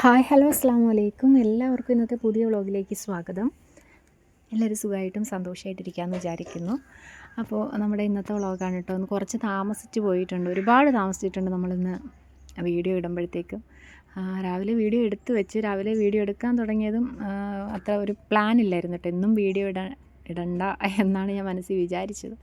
Hi hello അസ്സാം വലൈക്കും. എല്ലാവർക്കും ഇന്നത്തെ പുതിയ വ്ളോഗിലേക്ക് സ്വാഗതം. എല്ലാവരും സുഖമായിട്ടും സന്തോഷമായിട്ടിരിക്കാമെന്ന് വിചാരിക്കുന്നു. അപ്പോൾ നമ്മുടെ ഇന്നത്തെ വ്ളോഗാണ് കേട്ടോ. ഒന്ന് കുറച്ച് താമസിച്ച് പോയിട്ടുണ്ട്, ഒരുപാട് താമസിച്ചിട്ടുണ്ട് നമ്മളിന്ന് വീഡിയോ ഇടുമ്പോഴത്തേക്കും. രാവിലെ വീഡിയോ എടുത്ത് വെച്ച് രാവിലെ വീഡിയോ എടുക്കാൻ തുടങ്ങിയതും അത്ര ഒരു പ്ലാൻ ഇല്ലായിരുന്നു കേട്ടോ. എന്നും വീഡിയോ ഇടണ്ട എന്നാണ് ഞാൻ മനസ്സിൽ വിചാരിച്ചത്.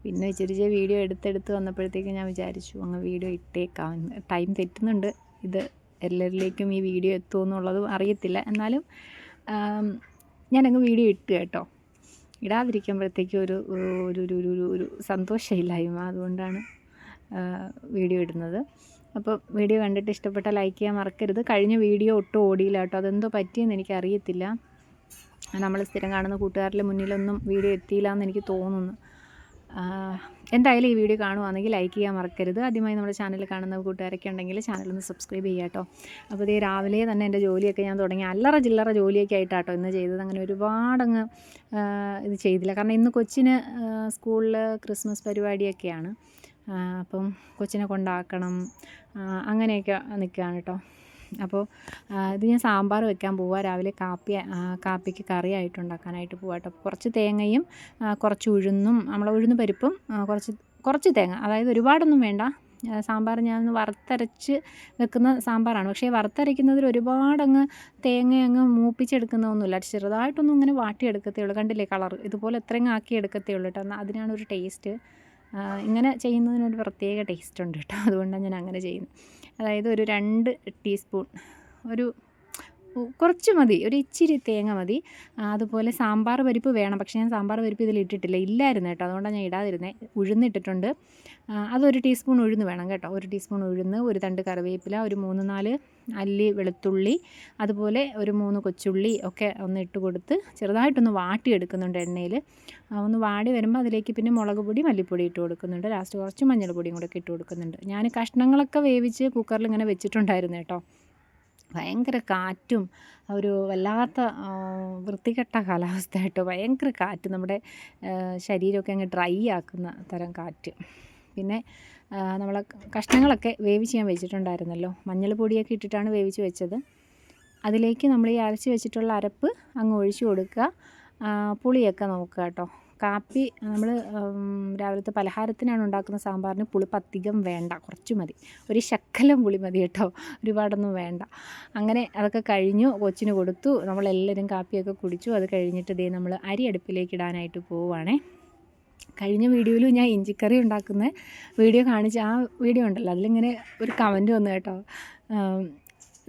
പിന്നെ ഇച്ചിരി വീഡിയോ എടുത്തെടുത്ത് വന്നപ്പോഴത്തേക്കും ഞാൻ വിചാരിച്ചു അങ്ങ് വീഡിയോ ഇട്ടേക്കാം. ടൈം തെറ്റുന്നുണ്ട്, ഇത് എല്ലാവരിലേക്കും ഈ വീഡിയോ എത്തുമെന്നുള്ളതും അറിയത്തില്ല. എന്നാലും ഞാനങ്ങ് വീഡിയോ ഇട്ട് കേട്ടോ. ഇടാതിരിക്കുമ്പോഴത്തേക്കും ഒരു ഒരു ഒരു ഒരു ഒരു സന്തോഷമില്ലായ്മ, അതുകൊണ്ടാണ് വീഡിയോ ഇടുന്നത്. അപ്പോൾ വീഡിയോ കണ്ടിട്ട് ഇഷ്ടപ്പെട്ടാൽ ലൈക്ക് ചെയ്യാൻ മറക്കരുത്. കഴിഞ്ഞ വീഡിയോ ഒട്ടും ഓടിയില്ല കേട്ടോ. അതെന്തോ പറ്റിയെന്ന് എനിക്കറിയത്തില്ല. നമ്മൾ സ്ഥിരം കാണുന്ന കൂട്ടുകാരുടെ മുന്നിലൊന്നും വീഡിയോ എത്തിയില്ല എന്ന് എനിക്ക് തോന്നുന്നു. എന്തായാലും ഈ വീഡിയോ കാണുവാണെങ്കിൽ ലൈക്ക് ചെയ്യാൻ മറക്കരുത്. ആദ്യമായി നമ്മുടെ ചാനൽ കാണുന്ന കൂട്ടുകാരൊക്കെ ഉണ്ടെങ്കിൽ ചാനലൊന്ന് സബ്സ്ക്രൈബ് ചെയ്യുക കേട്ടോ. അപ്പോൾ ഇതേ രാവിലെ തന്നെ എൻ്റെ ജോലിയൊക്കെ ഞാൻ തുടങ്ങി. അല്ലറ ചില്ലറ ജോലിയൊക്കെ ആയിട്ടാട്ടോ ഇന്ന് ചെയ്തത്. അങ്ങനെ ഒരുപാടങ്ങ് ഇത് ചെയ്തില്ല, കാരണം ഇന്ന് കൊച്ചിന് സ്കൂളിൽ ക്രിസ്മസ് പരിപാടിയൊക്കെയാണ്. അപ്പം കൊച്ചിനെ കൊണ്ടാക്കണം, അങ്ങനെയൊക്കെ നിൽക്കുകയാണ് കേട്ടോ. അപ്പോൾ ഇത് ഞാൻ സാമ്പാർ വെക്കാൻ പോവുക. രാവിലെ കാപ്പിക്ക് കറിയായിട്ട് ഉണ്ടാക്കാനായിട്ട് പോവുക കേട്ടോ. കുറച്ച് തേങ്ങയും കുറച്ച് ഉഴുന്നും, നമ്മളെ ഉഴുന്ന് പരിപ്പും കുറച്ച് തേങ്ങ, അതായത് ഒരുപാടൊന്നും വേണ്ട. സാമ്പാർ ഞാൻ വറുത്തരച്ച് വെക്കുന്ന സാമ്പാറാണ്. പക്ഷേ വറുത്തരയ്ക്കുന്നതിൽ ഒരുപാടങ്ങ് തേങ്ങ അങ്ങ് മൂപ്പിച്ചെടുക്കുന്നതൊന്നുമില്ല. ചെറുതായിട്ടൊന്നും ഇങ്ങനെ വാട്ടിയെടുക്കത്തേ ഉള്ളൂ. കണ്ടില്ലേ കളർ, ഇതുപോലെ എത്രയും ആക്കി എടുക്കത്തേ ഉള്ളൂ കേട്ടോ. എന്നാൽ അതിനാണ് ഒരു ടേസ്റ്റ്. ഇങ്ങനെ ചെയ്യുന്നതിനൊരു പ്രത്യേക ടേസ്റ്റ് ഉണ്ട് കേട്ടോ. അതുകൊണ്ടാണ് ഞാൻ അങ്ങനെ ചെയ്യുന്നത്. അതായത് ഒരു 2 ടീസ്പൂൺ, ഒരു കുറച്ച് മതി, ഒരു ഇച്ചിരി തേങ്ങ മതി. അതുപോലെ സാമ്പാർ പരിപ്പ് വേണം, പക്ഷേ ഞാൻ സാമ്പാർ പരിപ്പ് ഇതിൽ ഇല്ലായിരുന്നു കേട്ടോ. അതുകൊണ്ടാണ് ഞാൻ ഇടാതിരുന്നത്. ഉഴുന്നിട്ടിട്ടുണ്ട്, അതൊരു ടീസ്പൂൺ ഉഴുന്ന് വേണം കേട്ടോ. 1 ടീസ്പൂൺ ഉഴുന്ന്, ഒരു തണ്ട് കറിവേപ്പില, ഒരു 3-4 അല്ലി വെളുത്തുള്ളി, അതുപോലെ ഒരു 3 കൊച്ചുള്ളി ഒക്കെ ഒന്ന് ഇട്ട് കൊടുത്ത് ചെറുതായിട്ടൊന്ന് വാട്ടിയെടുക്കുന്നുണ്ട് എണ്ണയിൽ. ഒന്ന് വാടി വരുമ്പോൾ അതിലേക്ക് പിന്നെ മുളക് പൊടി, മല്ലിപ്പൊടി ഇട്ട് കൊടുക്കുന്നുണ്ട്. ലാസ്റ്റ് കുറച്ച് മഞ്ഞൾപ്പൊടിയും കൂടെ ഇട്ട് കൊടുക്കുന്നുണ്ട്. ഞാൻ കഷ്ണങ്ങളൊക്കെ വേവിച്ച് കുക്കറിൽ ഇങ്ങനെ വെച്ചിട്ടുണ്ടായിരുന്നു കേട്ടോ. ഭയങ്കര കാറ്റും ഒരു വല്ലാത്ത വൃത്തികെട്ട കാലാവസ്ഥ കേട്ടോ. ഭയങ്കര കാറ്റ്, നമ്മുടെ ശരീരമൊക്കെ അങ്ങ് ഡ്രൈ ആക്കുന്ന തരം കാറ്റ്. പിന്നെ നമ്മൾ കഷ്ണങ്ങളൊക്കെ വേവിച്ച് ഞാൻ വെച്ചിട്ടുണ്ടായിരുന്നല്ലോ. മഞ്ഞൾപ്പൊടിയൊക്കെ ഇട്ടിട്ടാണ് വേവിച്ച് വെച്ചത്. അതിലേക്ക് നമ്മൾ ഈ അരച്ച് വെച്ചിട്ടുള്ള അരപ്പ് അങ്ങ് ഒഴിച്ച് കൊടുക്കുക. പുളിയൊക്കെ നോക്കുക കേട്ടോ. കാപ്പി നമ്മൾ രാവിലത്തെ പലഹാരത്തിനാണ് ഉണ്ടാക്കുന്ന സാമ്പാറിന് പുളിപ്പ് അധികം വേണ്ട, കുറച്ച് മതി. ഒരു ശക്കലം പുളി മതി കേട്ടോ, ഒരുപാടൊന്നും വേണ്ട. അങ്ങനെ അതൊക്കെ കഴിഞ്ഞു, കൊച്ചിന് കൊടുത്തു. നമ്മളെല്ലാവരും കാപ്പിയൊക്കെ കുടിച്ചു. അത് കഴിഞ്ഞിട്ട് ദേ നമ്മൾ അരി അടുപ്പിലേക്ക് ഇടാനായിട്ട് പോവുകയാണേ. കഴിഞ്ഞ വീഡിയോയിൽ ഞാൻ ഇഞ്ചിക്കറി ഉണ്ടാക്കുന്ന വീഡിയോ കാണിച്ച ആ വീഡിയോ ഉണ്ടല്ലോ, അതിലിങ്ങനെ ഒരു കമൻറ്റ് വന്നു കേട്ടോ.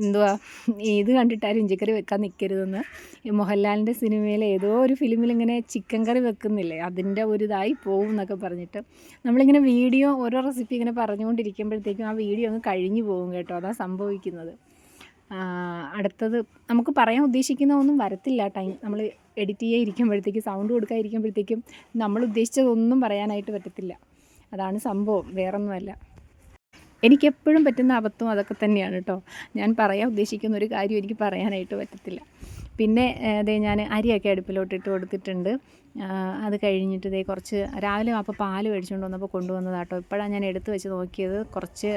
എന്തുവാ, ഇത് കണ്ടിട്ടാരും ഇഞ്ചിക്കറി വെക്കാൻ നിൽക്കരുതെന്ന്. ഈ മോഹൻലാലിൻ്റെ സിനിമയിൽ ഏതോ ഒരു ഫിലിമിലിങ്ങനെ ചിക്കൻ കറി വെക്കുന്നില്ലേ, അതിൻ്റെ ഒരു ഇതായി പോവും എന്നൊക്കെ പറഞ്ഞിട്ട് നമ്മളിങ്ങനെ വീഡിയോ ഓരോ റെസിപ്പി ഇങ്ങനെ പറഞ്ഞുകൊണ്ടിരിക്കുമ്പോഴത്തേക്കും ആ വീഡിയോ അങ്ങ് കഴിഞ്ഞു പോകും കേട്ടോ. അതാണ് സംഭവിക്കുന്നത്. അടുത്തത് നമുക്ക് പറയാൻ ഉദ്ദേശിക്കുന്ന ഒന്നും വരത്തില്ല. നമ്മൾ എഡിറ്റ് ചെയ്യാതിരിക്കുമ്പോഴത്തേക്കും, സൗണ്ട് കൊടുക്കാതിരിക്കുമ്പോഴത്തേക്കും നമ്മൾ ഉദ്ദേശിച്ചതൊന്നും പറയാനായിട്ട് പറ്റത്തില്ല. അതാണ് സംഭവം, വേറൊന്നുമല്ല. എനിക്കെപ്പോഴും പറ്റുന്ന അബദ്ധം അതൊക്കെ തന്നെയാണ് കേട്ടോ. ഞാൻ പറയാൻ ഉദ്ദേശിക്കുന്ന ഒരു കാര്യം എനിക്ക് പറയാനായിട്ട് പറ്റത്തില്ല. പിന്നെ അതേ ഞാൻ അരിയൊക്കെ അടുപ്പിലോട്ട് ഇട്ട് കൊടുത്തിട്ടുണ്ട്. അത് കഴിഞ്ഞിട്ട് ഇതേ കുറച്ച് രാവിലെ അപ്പോൾ പാൽ മേടിച്ചുകൊണ്ട് വന്നപ്പോൾ കൊണ്ടുവന്നതാട്ടോ. ഇപ്പോഴാണ് ഞാൻ എടുത്ത് വെച്ച് നോക്കിയത്. കുറച്ച്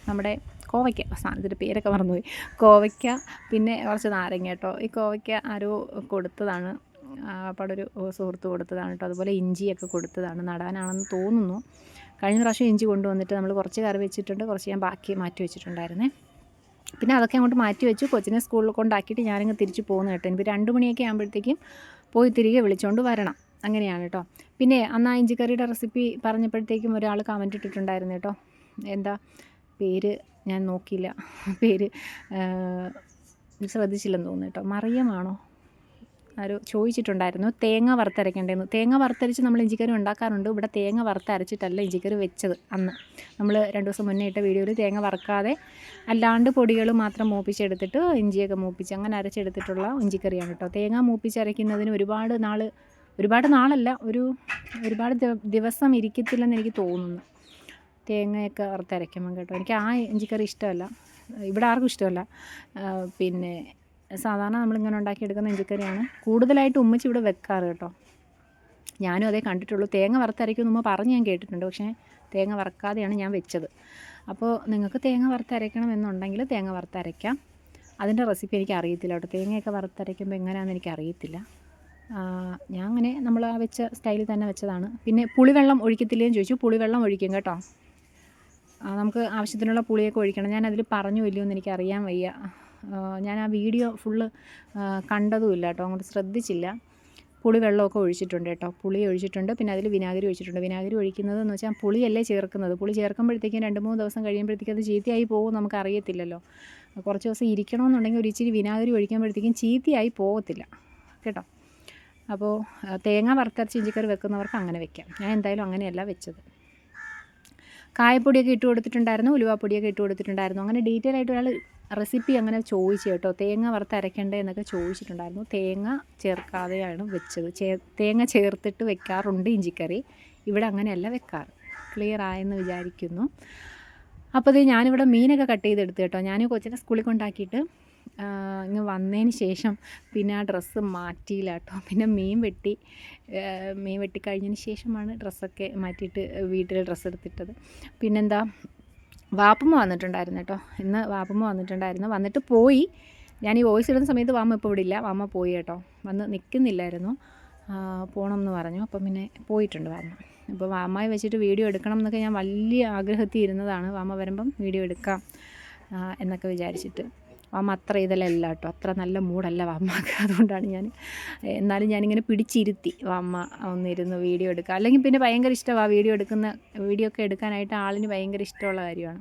നമ്മുടെ കോവയ്ക്ക, സാധനത്തിൻ്റെ പേരൊക്കെ മറന്നുപോയി, കോവയ്ക്ക, പിന്നെ കുറച്ച് നാരങ്ങ കേട്ടോ. ഈ കോവയ്ക്ക ആരോ കൊടുത്തതാണ്, അപ്പോൾ ഒരു സുഹൃത്ത് കൊടുത്തതാണ് കേട്ടോ. അതുപോലെ ഇഞ്ചിയൊക്കെ കൊടുത്തതാണ്, നടാനാണെന്ന് തോന്നുന്നു. കഴിഞ്ഞ പ്രാവശ്യം ഇഞ്ചി കൊണ്ടുവന്നിട്ട് നമ്മൾ കുറച്ച് കറി വെച്ചിട്ടുണ്ട്, കുറച്ച് ഞാൻ ബാക്കി മാറ്റി വെച്ചിട്ടുണ്ടായിരുന്നേ. പിന്നെ അതൊക്കെ അങ്ങോട്ട് മാറ്റി വെച്ചു. കൊച്ചിനെ സ്കൂളിൽ കൊണ്ടാക്കിയിട്ട് ഞാനങ്ങ് തിരിച്ച് പോകുന്നു കേട്ടോ. എനിക്ക് 2 മണിയൊക്കെ ആകുമ്പോഴത്തേക്കും പോയി തിരികെ വിളിച്ചുകൊണ്ട് വരണം, അങ്ങനെയാണ് കേട്ടോ. പിന്നെ അന്ന് ആ ഇഞ്ചിക്കറിയുടെ റെസിപ്പി പറഞ്ഞപ്പോഴത്തേക്കും ഒരാൾ കമൻറ്റ് ഇട്ടിട്ടുണ്ടായിരുന്നു കേട്ടോ. എന്താ പേര് ഞാൻ നോക്കിയില്ല, പേര് ശ്രദ്ധിച്ചില്ലെന്ന് തോന്നുന്നു കേട്ടോ. മറിയമാണോ ആരോ ചോദിച്ചിട്ടുണ്ടായിരുന്നു തേങ്ങ വറുത്തരയ്ക്കേണ്ടതെന്ന്. തേങ്ങ വറുത്തരച്ച് നമ്മൾ ഇഞ്ചിക്കറി ഉണ്ടാക്കാറുണ്ട്. ഇവിടെ തേങ്ങ വറുത്തരച്ചിട്ടല്ല ഇഞ്ചിക്കറി വെച്ചത്. അന്ന് നമ്മൾ 2 ദിവസം മുന്നേ ഇട്ട വീഡിയോയിൽ തേങ്ങ വറുക്കാതെ അല്ലാണ്ട് പൊടികൾ മാത്രം മൂപ്പിച്ചെടുത്തിട്ട് ഇഞ്ചിയൊക്കെ മൂപ്പിച്ച് അങ്ങനെ അരച്ചെടുത്തിട്ടുള്ള ഇഞ്ചിക്കറിയാണ് കേട്ടോ. തേങ്ങ മൂപ്പിച്ചരയ്ക്കുന്നതിന് ഒരുപാട് നാളല്ല, ഒരുപാട് ദിവസം ഇരിക്കത്തില്ലെന്ന് എനിക്ക് തോന്നുന്നു, തേങ്ങയൊക്കെ വറുത്തരയ്ക്കുമ്പം കേട്ടോ. എനിക്ക് ആ ഇഞ്ചിക്കറി ഇഷ്ടമല്ല, ഇവിടെ ആർക്കും ഇഷ്ടമല്ല. പിന്നെ സാധാരണ നമ്മളിങ്ങനെ ഉണ്ടാക്കിയെടുക്കുന്ന ഇഞ്ചിക്കറിയാണ് കൂടുതലായിട്ട് ഉമ്മച്ചി ഇവിടെ വെക്കാറ് കേട്ടോ. ഞാനും അതേ കണ്ടിട്ടുള്ളൂ. തേങ്ങ വറുത്തരയ്ക്കും നമ്മൾ പറഞ്ഞ് ഞാൻ കേട്ടിട്ടുണ്ട്, പക്ഷേ തേങ്ങ വറുക്കാതെയാണ് ഞാൻ വെച്ചത്. അപ്പോൾ നിങ്ങൾക്ക് തേങ്ങ വറുത്തരയ്ക്കണമെന്നുണ്ടെങ്കിൽ തേങ്ങ വറുത്തരയ്ക്കാം. അതിൻ്റെ റെസിപ്പി എനിക്ക് അറിയത്തില്ല കേട്ടോ. തേങ്ങയൊക്കെ വറുത്തരയ്ക്കുമ്പോൾ എങ്ങനെയാണെന്ന് എനിക്കറിയത്തില്ല. ഞാൻ അങ്ങനെ നമ്മൾ ആ വെച്ച സ്റ്റൈലിൽ തന്നെ വെച്ചതാണ്. പിന്നെ പുളിവെള്ളം ഒഴിക്കത്തില്ലേന്ന് ചോദിച്ചു. പുളിവെള്ളം ഒഴിക്കും കേട്ടോ. നമുക്ക് ആവശ്യത്തിനുള്ള പുളിയൊക്കെ ഒഴിക്കണം. ഞാനതിൽ പറഞ്ഞു ഇല്ലയോ എന്ന് എനിക്കറിയാൻ വയ്യ. ഞാൻ ആ വീഡിയോ ഫുള്ള് കണ്ടതുമില്ല കേട്ടോ, അങ്ങോട്ട് ശ്രദ്ധിച്ചില്ല. പുളിവെള്ളമൊക്കെ ഒഴിച്ചിട്ടുണ്ട് കേട്ടോ. പുളി ഒഴിച്ചിട്ടുണ്ട്, പിന്നെ അതിൽ വിനാഗിരി ഒഴിച്ചിട്ടുണ്ട്. വിനാഗിരി ഒഴിക്കുന്നതെന്ന് വെച്ചാൽ പുളിയല്ലേ ചേർക്കുന്നത്. പുളി ചേർക്കുമ്പോഴത്തേക്കും 2-3 ദിവസം കഴിയുമ്പോഴത്തേക്കും അത് ചീത്തയായി പോകും, നമുക്കറിയത്തില്ലല്ലോ. കുറച്ച് ദിവസം ഇരിക്കണമെന്നുണ്ടെങ്കിൽ ഒരു ഇച്ചിരി വിനാഗിരി ഒഴിക്കുമ്പോഴത്തേക്കും ചീത്തയായി പോകത്തില്ല കേട്ടോ. അപ്പോൾ തേങ്ങ വറുത്തരച്ച് ഇഞ്ചിക്കറി വെക്കുന്നവർക്ക് അങ്ങനെ വെക്കാം. ഞാൻ എന്തായാലും അങ്ങനെയല്ല വെച്ചത്. കായപ്പൊടിയൊക്കെ ഇട്ട് കൊടുത്തിട്ടുണ്ടായിരുന്നു, ഉലുവാപ്പൊടിയൊക്കെ ഇട്ട് കൊടുത്തിട്ടുണ്ടായിരുന്നു. അങ്ങനെ ഡീറ്റെയിൽ ആയിട്ട് ഒരാൾ റെസിപ്പി അങ്ങനെ ചോദിച്ചു കേട്ടോ. തേങ്ങ വറുത്തരയ്ക്കണ്ടേ എന്നൊക്കെ ചോദിച്ചിട്ടുണ്ടായിരുന്നു. തേങ്ങ ചേർക്കാതെയാണ് വെച്ചത്. തേങ്ങ ചേർത്തിട്ട് വെക്കാറുണ്ട് ഇഞ്ചിക്കറി. ഇവിടെ അങ്ങനെയല്ല വെക്കാറ്. ക്ലിയർ ആയെന്ന് വിചാരിക്കുന്നു. അപ്പോൾ ഇത് ഞാനിവിടെ മീനൊക്കെ കട്ട് ചെയ്തെടുത്ത് കേട്ടോ. ഞാൻ കൊച്ചിനെ സ്കൂളിൽ കൊണ്ടാക്കിയിട്ട് ഇങ്ങ് വന്നതിന് ശേഷം പിന്നെ ആ ഡ്രസ്സ് മാറ്റിയില്ല കേട്ടോ. പിന്നെ മീൻ വെട്ടി കഴിഞ്ഞതിന് ശേഷമാണ് ഡ്രസ്സൊക്കെ മാറ്റിയിട്ട് വീട്ടിൽ ഡ്രസ്സ് എടുത്തിട്ടത്. പിന്നെന്താ, വാപ്പമ്മ വന്നിട്ടുണ്ടായിരുന്നു കേട്ടോ. ഇന്ന് വാപ്പമ്മ വന്നിട്ടുണ്ടായിരുന്നു. വന്നിട്ട് പോയി. ഞാൻ ഈ വോയിസ് ഇടുന്ന സമയത്ത് വാമ്മ ഇപ്പോൾ ഇവിടെ ഇല്ല. വാമ്മ പോയി കേട്ടോ. വന്ന് നിൽക്കുന്നില്ലായിരുന്നു, പോകണം എന്ന് പറഞ്ഞു. അപ്പം പിന്നെ പോയിട്ടുണ്ട് വാമ്മ. അപ്പോൾ വാമ്മയെ വെച്ചിട്ട് വീഡിയോ എടുക്കണം എന്നൊക്കെ ഞാൻ വലിയ ആഗ്രഹത്തിൽ ഇരുന്നതാണ്. വാമ്മ വരുമ്പം വീഡിയോ എടുക്കാം എന്നൊക്കെ വിചാരിച്ചിട്ട്. വാമ്മ അത്ര ഇതല്ല കേട്ടോ, അത്ര നല്ല മൂടല്ല വാമ്മക്ക്. അതുകൊണ്ടാണ് എന്നാലും ഞാനിങ്ങനെ പിടിച്ചിരുത്തി വാമ്മ ഒന്നിരുന്ന് വീഡിയോ എടുക്കുക. അല്ലെങ്കിൽ പിന്നെ ഭയങ്കര ഇഷ്ടമാണ് വീഡിയോ ഒക്കെ എടുക്കാനായിട്ട്. ആളിന് ഭയങ്കര ഇഷ്ടമുള്ള കാര്യമാണ്.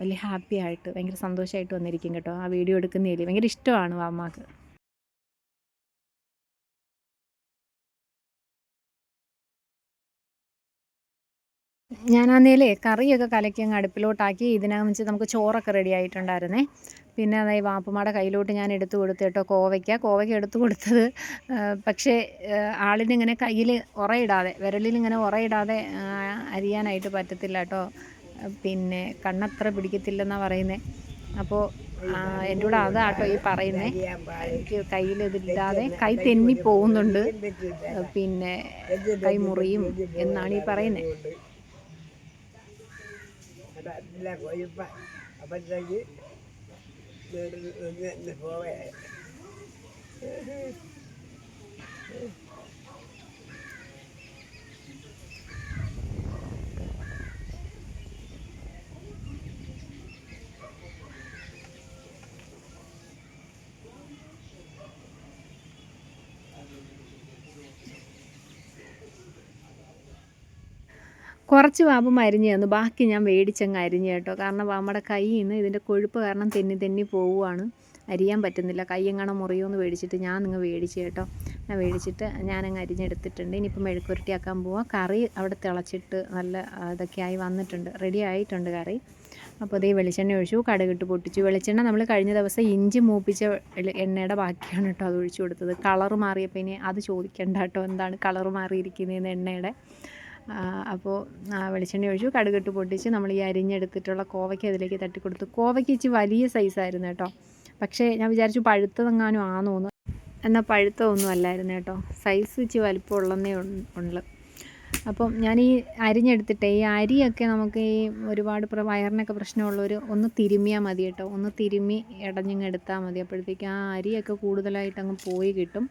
വലിയ ഹാപ്പി ആയിട്ട് ഭയങ്കര സന്തോഷമായിട്ട് വന്നിരിക്കും കേട്ടോ. ആ വീഡിയോ എടുക്കുന്നതിൽ ഭയങ്കര ഇഷ്ടമാണ് വാമ്മക്ക്. ഞാനാന്നേലേ കറിയൊക്കെ കലക്കി അങ്ങ് അടുപ്പിലോട്ടാക്കി. ഇതിനകം വെച്ച് നമുക്ക് ചോറൊക്കെ റെഡി ആയിട്ടുണ്ടായിരുന്നേ. പിന്നെ അതായത് വാപ്പുമ്മയുടെ കയ്യിലോട്ട് ഞാൻ എടുത്തു കൊടുത്തു കേട്ടോ. കോവയ്ക്ക എടുത്തു കൊടുത്തത്. പക്ഷേ ആളിനിങ്ങനെ കയ്യിൽ വിരലിലിങ്ങനെ ഉറയിടാതെ അരിയാനായിട്ട് പറ്റത്തില്ല കേട്ടോ. പിന്നെ കണ്ണത്ര പിടിക്കത്തില്ലെന്നാണ് പറയുന്നത്. അപ്പോൾ എൻ്റെ കൂടെ അതാട്ടോ ഈ പറയുന്നത്. എനിക്ക് കയ്യിൽ ഇതില്ലാതെ കൈ തെന്നി പോകുന്നുണ്ട്, പിന്നെ കൈ മുറിയും എന്നാണ് ഈ പറയുന്നത്. അപ്പോഴത്തേക്ക് പോവേ കുറച്ച് വാപ്പുമ്മ അരിഞ്ഞ് തന്നു, ബാക്കി ഞാൻ മേടിച്ചങ്ങ് അരിഞ്ഞ് കേട്ടോ. കാരണം വാമ്മയുടെ കയ്യിൽ നിന്ന് ഇതിൻ്റെ കൊഴുപ്പ് കാരണം തെന്നി പോവുകയാണ്, അരിയാൻ പറ്റുന്നില്ല. കൈ എങ്ങാനും മുറിയുമെന്ന് മേടിച്ചിട്ട് ഞാൻ നിങ്ങൾ മേടിച്ച് കേട്ടോ. ഞാനങ്ങ് അരിഞ്ഞെടുത്തിട്ടുണ്ട്. ഇനിയിപ്പോൾ മെഴുക്കുരട്ടിയാക്കാൻ പോവാം. കറി അവിടെ തിളച്ചിട്ട് നല്ല ഇതൊക്കെ ആയി വന്നിട്ടുണ്ട്, റെഡി ആയിട്ടുണ്ട് കറി. അപ്പോൾ അതേ വെളിച്ചെണ്ണ ഒഴിച്ചു, കടുകിട്ട് പൊട്ടിച്ചു. വെളിച്ചെണ്ണ നമ്മൾ കഴിഞ്ഞ ദിവസം ഇഞ്ചി മൂപ്പിച്ച എണ്ണയുടെ ബാക്കിയാണ് കേട്ടോ അത് ഒഴിച്ചു കൊടുത്തത്. കളറ് മാറിയപ്പോൾ ഇനി അത് ചോദിക്കണ്ട കേട്ടോ, എന്താണ് കളറ് മാറിയിരിക്കുന്നതെന്ന് എണ്ണയുടെ. അപ്പോൾ വെളിച്ചെണ്ണ ഒഴിച്ചു, കടുകിട്ട് പൊട്ടിച്ച് നമ്മൾ ഈ അരിഞ്ഞെടുത്തിട്ടുള്ള കോവയ്ക്ക് അതിലേക്ക് തട്ടിക്കൊടുത്തു. കോവയ്ക്ക് ഇച്ചിരി വലിയ സൈസായിരുന്നു കേട്ടോ. പക്ഷേ ഞാൻ വിചാരിച്ചു പഴുത്തതെങ്ങാനും ആണെന്ന്. എന്നാൽ പഴുത്തതൊന്നും അല്ലായിരുന്നു കേട്ടോ. സൈസ് ഇച്ചിരി വലിപ്പമുള്ളതേ ഉള്ളു. അപ്പം ഞാൻ ഈ അരിഞ്ഞെടുത്തിട്ട് ഈ അരിയൊക്കെ നമുക്ക് ഈ ഒരുപാട് വയറിനൊക്കെ പ്രശ്നമുള്ളവർ ഒന്ന് തിരുമ്മിയാൽ മതി കേട്ടോ. ഒന്ന് തിരുമ്മി ഇടഞ്ഞിങ്ങ് എടുത്താൽ മതി. അപ്പോഴത്തേക്ക് ആ അരിയൊക്കെ കൂടുതലായിട്ട് അങ്ങ് പോയി കിട്ടും.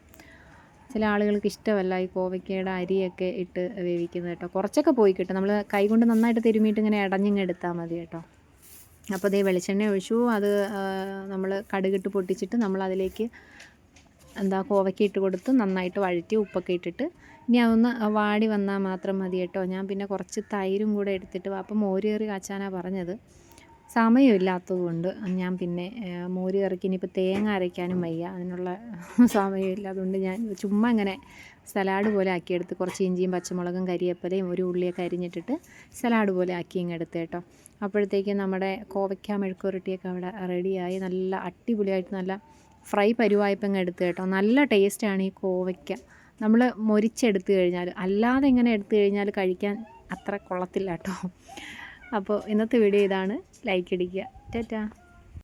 ചില ആളുകൾക്ക് ഇഷ്ടമല്ല ഈ കോവയ്ക്കയുടെ അരിയൊക്കെ ഇട്ട് വേവിക്കുന്നത് കേട്ടോ. കുറച്ചൊക്കെ പോയി കിട്ടും. നമ്മൾ കൈ കൊണ്ട് നന്നായിട്ട് തിരുമ്മിയിട്ട് ഇങ്ങനെ ഇടഞ്ഞിങ്ങ് എടുത്താൽ മതി കേട്ടോ. അപ്പോൾ അതേ വെളിച്ചെണ്ണ ഒഴിച്ചു. അത് നമ്മൾ കടുകിട്ട് പൊട്ടിച്ചിട്ട് നമ്മളതിലേക്ക് കോവയ്ക്ക ഇട്ട് കൊടുത്ത് നന്നായിട്ട് വഴറ്റി ഉപ്പൊക്കെ ഇട്ടിട്ട് ഇനി അതൊന്ന് വാടി വന്നാൽ മാത്രം മതി കേട്ടോ. ഞാൻ പിന്നെ കുറച്ച് തൈരും കൂടെ എടുത്തിട്ട് അപ്പം മോര് കറി കാച്ചാനാണ് പറഞ്ഞത്. സമയമില്ലാത്തതുകൊണ്ട് ഞാൻ പിന്നെ മോര് കറിക്ക് ഇനിയിപ്പോൾ തേങ്ങ അരയ്ക്കാനും വയ്യ, അതിനുള്ള സമയമില്ല. അതുകൊണ്ട് ഞാൻ ചുമ്മാ ഇങ്ങനെ സലാഡ് പോലെ ആക്കിയെടുത്ത് കുറച്ച് ഇഞ്ചിയും പച്ചമുളകും കരിയേപ്പിലയും ഒരു ഉള്ളിയൊക്കെ അരിഞ്ഞിട്ടിട്ട് സലാഡ് പോലെ ആക്കി ഇങ്ങ് എടുത്ത് കേട്ടോ. അപ്പോഴത്തേക്കും നമ്മുടെ കോവയ്ക്ക മെഴുക്കുവരട്ടിയൊക്കെ അവിടെ റെഡിയായി. നല്ല അടിപൊളിയായിട്ട് നല്ല ഫ്രൈ പരുവായപ്പം ഇങ്ങ് എടുത്ത് കേട്ടോ. നല്ല ടേസ്റ്റാണ് ഈ കോവയ്ക്ക നമ്മൾ മൊരിച്ചെടുത്ത് കഴിഞ്ഞാൽ. അല്ലാതെ ഇങ്ങനെ എടുത്തു കഴിഞ്ഞാൽ കഴിക്കാൻ അത്ര കൊള്ളത്തില്ല കേട്ടോ. അപ്പോൾ ഇന്നത്തെ വീഡിയോ ഇതാണ്. ലൈക്ക് അടിക്കുക. ടാറ്റാ.